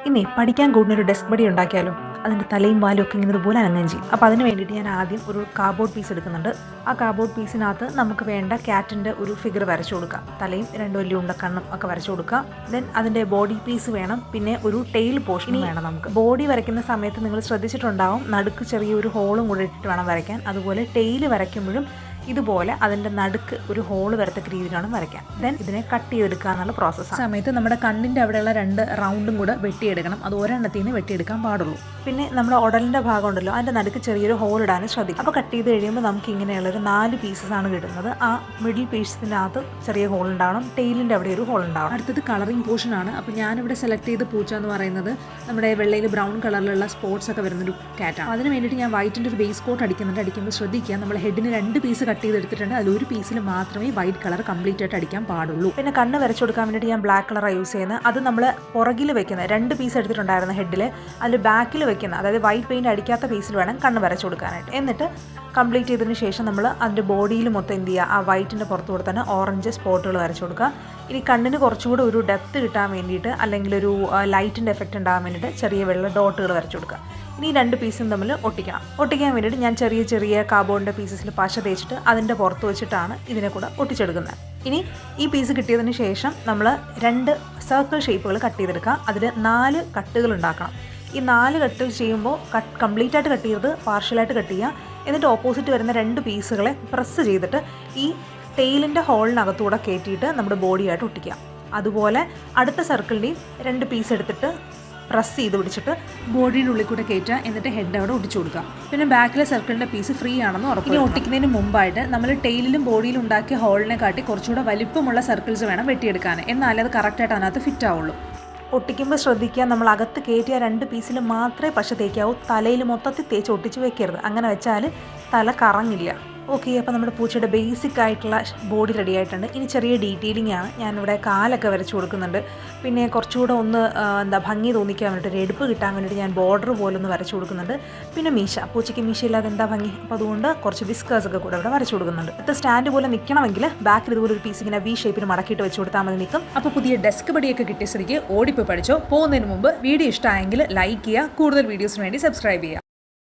ഇനി പഠിക്കാൻ കൂടുന്ന ഒരു ഡെസ്ക് ബഡി ഉണ്ടാക്കിയാലോ. അതിൻ്റെ തലയും വാലും ഒക്കെ ഇങ്ങനെ ഇതുപോലെ അനങ്ങുകയും ചെയ്യും. അപ്പോൾ അതിന് വേണ്ടിയിട്ട് ഞാൻ ആദ്യം ഒരു കാർഡ്ബോർഡ് പീസ് എടുക്കുന്നുണ്ട്. ആ കാർഡ്ബോർഡ് പീസിനകത്ത് നമുക്ക് വേണ്ട ക്യാറ്റിൻ്റെ ഒരു ഫിഗർ വരച്ചു കൊടുക്കാം. തലയും രണ്ട് വലിയ ഉണ്ടക്കണ്ണും ഒക്കെ വരച്ചു കൊടുക്കാം. ദെൻ അതിൻ്റെ ബോഡി പീസ് വേണം, പിന്നെ ഒരു ടെയിൽ പോർഷൻ വേണം. നമുക്ക് ബോഡി വരയ്ക്കുന്ന സമയത്ത് നിങ്ങൾ ശ്രദ്ധിച്ചിട്ടുണ്ടാവും, നടുക്ക് ചെറിയൊരു ഹോളും കൂടെ ഇട്ടിട്ട് വേണം വരയ്ക്കാൻ. അതുപോലെ ടെയിൽ വരയ്ക്കുമ്പോഴും ഇതുപോലെ അതിൻ്റെ നടുക്ക് ഒരു ഹോള് വരത്തക്ക രീതിയിലാണ് വരയ്ക്കാൻ. ദെൻ ഇതിനെ കട്ട് ചെയ്തെടുക്കുക എന്നുള്ള പ്രോസസ്സ്. സമയത്ത് നമ്മുടെ കണ്ണിൻ്റെ അവിടെയുള്ള രണ്ട് റൗണ്ടും കൂടെ വെട്ടിയെടുക്കണം. അത് ഒരെണ്ണത്തിൽ നിന്ന് വെട്ടിയെടുക്കാൻ പാടുള്ളൂ. പിന്നെ നമ്മുടെ ഉടലിൻ്റെ ഭാഗം ഉണ്ടല്ലോ, അതിൻ്റെ നടുക്ക് ചെറിയൊരു ഹോൾ ഇടാനും ശ്രദ്ധിക്കും. അപ്പോൾ കട്ട് ചെയ്ത് കഴിയുമ്പോൾ നമുക്ക് ഇങ്ങനെയുള്ളൊരു 4 പീസസാണ് കിട്ടുന്നത്. ആ മിഡിൽ പീസിനകത്ത് ചെറിയ ഹോൾ ഉണ്ടാവണം, ടെയിലിൻ്റെ അവിടെ ഒരു ഹോൾ ഉണ്ടാവണം. അടുത്തത് കളറിംഗ് പോർഷനാണ്. അപ്പോൾ ഞാനിവിടെ സെലക്ട് ചെയ്ത പൂച്ച എന്ന് പറയുന്നത് നമ്മുടെ വെള്ളയിൽ ബ്രൗൺ കളറിലുള്ള സ്പോട്ട്സ് ഒക്കെ വരുന്നൊരു കാറ്റാണ്. അതിന് വേണ്ടിയിട്ട് ഞാൻ വൈറ്റിൻ്റെ ഒരു ബേസ് കോട്ട് അടിക്കുന്നുണ്ട്. അടിക്കുമ്പോൾ ശ്രദ്ധിക്കുക, നമ്മൾ ഹെഡിന് 2 പീസ് കട്ട് ചെയ്തെടുത്തിട്ടുണ്ട്. അതിലൊരു പീസിൽ മാത്രമേ വൈറ്റ് കളർ കംപ്ലീറ്റ് ആയിട്ട് അടിക്കാൻ പാടുള്ളൂ. പിന്നെ കണ്ണ് വരച്ചു കൊടുക്കാൻ വേണ്ടിയിട്ട് ഞാൻ ബ്ലാക്ക് കളറാണ് യൂസ് ചെയ്യുന്നത്. അത് നമ്മൾ പുറകിൽ വെക്കുന്ന 2 പീസ് എടുത്തിട്ടുണ്ടായിരുന്ന ഹെഡിൽ, അതിൽ ബാക്കിൽ വെക്കുന്ന, അതായത് വൈറ്റ് പെയിൻറ്റ് അടിക്കാത്ത പീസിൽ വേണം കണ്ണ് വരച്ചു കൊടുക്കാനായിട്ട്. എന്നിട്ട് കംപ്ലീറ്റ് ചെയ്തതിന് ശേഷം നമ്മൾ അതിൻ്റെ ബോഡിയിൽ മൊത്തം എന്ത് ചെയ്യുക, ആ വൈറ്റിൻ്റെ പുറത്തു കൂടെ തന്നെ ഓറഞ്ച് സ്പോട്ടുകൾ വരച്ചു കൊടുക്കുക. ഇനി കണ്ണിന് കുറച്ചുകൂടെ ഒരു ഡെപ്ത് കിട്ടാൻ വേണ്ടിയിട്ട്, അല്ലെങ്കിൽ ഒരു ലൈറ്റിൻ്റെ എഫക്റ്റ് ഉണ്ടാകാൻ വേണ്ടിയിട്ട് ചെറിയ വെള്ള ഡോട്ടുകൾ വരച്ചു കൊടുക്കുക. ഇനി 2 പീസും തമ്മിൽ ഒട്ടിക്കാൻ വേണ്ടിയിട്ട് ഞാൻ ചെറിയ ചെറിയ കാർഡ്ബോർഡിൻ്റെ പീസസിൽ പശ തേച്ചിട്ട് അതിൻ്റെ പുറത്ത് വെച്ചിട്ടാണ് ഇതിനെ കൂടെ ഒട്ടിച്ചെടുക്കുന്നത്. ഇനി ഈ പീസ് കിട്ടിയതിന് ശേഷം നമ്മൾ 2 സർക്കിൾ ഷേപ്പുകൾ കട്ട് ചെയ്തെടുക്കുക. അതിൽ 4 കട്ടുകൾ ഉണ്ടാക്കണം. ഈ 4 കട്ട് ചെയ്യുമ്പോൾ കംപ്ലീറ്റ് ആയിട്ട് കട്ട് ചെയ്തത് പാർഷ്യലായിട്ട് കട്ട് ചെയ്യുക. എന്നിട്ട് ഓപ്പോസിറ്റ് വരുന്ന 2 പീസുകളെ പ്രസ് ചെയ്തിട്ട് ഈ ടെയിലിൻ്റെ ഹോളിനകത്തൂടെ കയറ്റിയിട്ട് നമ്മുടെ ബോഡിയായിട്ട് ഒട്ടിക്കുക. അതുപോലെ അടുത്ത സർക്കിളിൻ്റെയും 2 പീസ് എടുത്തിട്ട് പ്രസ് ചെയ്ത് പിടിച്ചിട്ട് ബോഡിയുടെ ഉള്ളിൽ കൂടെ കയറ്റുക. എന്നിട്ട് ഹെഡ് അവിടെ ഒട്ടിച്ചു കൊടുക്കുക. പിന്നെ ബാക്കിലെ സർക്കിളിൻ്റെ പീസ് ഫ്രീ ആണെന്ന് ഉറപ്പ്. ഇനി ഒട്ടിക്കുന്നതിന് മുമ്പായിട്ട് നമ്മൾ ടെയിലിലും ബോഡിയിലും ഉണ്ടാക്കിയ ഹോളിനെ കാട്ടി കുറച്ചുകൂടെ വലിപ്പമുള്ള സർക്കിൾസ് വേണം വെട്ടിയെടുക്കാൻ. എന്നാലേ അത് കറക്റ്റായിട്ട് അതിനകത്ത് ഫിറ്റ് ആവുള്ളൂ. ഒട്ടിക്കുമ്പോൾ ശ്രദ്ധിക്കുക, നമ്മൾ അകത്ത് കയറ്റിയ 2 പീസിൽ മാത്രമേ പശ തേക്കാവൂ. തലയിൽ മൊത്തത്തിൽ തേച്ച് ഒട്ടിച്ച് വെക്കരുത്. അങ്ങനെ വെച്ചാൽ തല കറങ്ങില്ല. ഓക്കെ, അപ്പോൾ നമ്മുടെ പൂച്ചയുടെ ബേസിക് ആയിട്ടുള്ള ബോഡി റെഡി ആയിട്ടുണ്ട്. ഇനി ചെറിയ ഡീറ്റെയിലിംഗ് ആണ്. ഞാനിവിടെ കാലൊക്കെ വരച്ച് കൊടുക്കുന്നുണ്ട്. പിന്നെ കുറച്ചുകൂടെ ഒന്ന് ഭംഗി തോന്നിക്കാൻ വേണ്ടിയിട്ട്, ഒരു എടുപ്പ് കിട്ടാൻ വേണ്ടിയിട്ട് ഞാൻ ബോർഡർ പോലെ ഒന്ന് വരച്ച് കൊടുക്കുന്നുണ്ട്. പിന്നെ മീശ, പൂച്ചയ്ക്ക് മീശ ഇല്ലാതെ എന്താ ഭംഗി. അപ്പോൾ അതുകൊണ്ട് കുറച്ച് വിസ്കേഴ്സൊക്കെ കൂടെ ഇവിടെ വരച്ച് കൊടുക്കുന്നുണ്ട്. ഇത് സ്റ്റാൻഡ് പോലെ നിൽക്കണമെങ്കിൽ ബാക്കിൽ ഇതുപോലെ ഒരു പീസ് ഇങ്ങനെ വി ഷേപ്പിൽ മടക്കിയിട്ട് വെച്ച് കൊടുത്താൽ മതി, നിൽക്കും. അപ്പോൾ പുതിയ ഡെസ്ക് ബഡിയൊക്കെ കിട്ടിയ സ്ഥിതിക്ക് ഓടിപ്പോയി പഠിച്ചോ. പോകുന്നതിന് മുമ്പ് വീഡിയോ ഇഷ്ടമായെങ്കിൽ ലൈക്ക് ചെയ്യുക. കൂടുതൽ വീഡിയോസിന് വേണ്ടി സബ്സ്ക്രൈബ് ചെയ്യുക.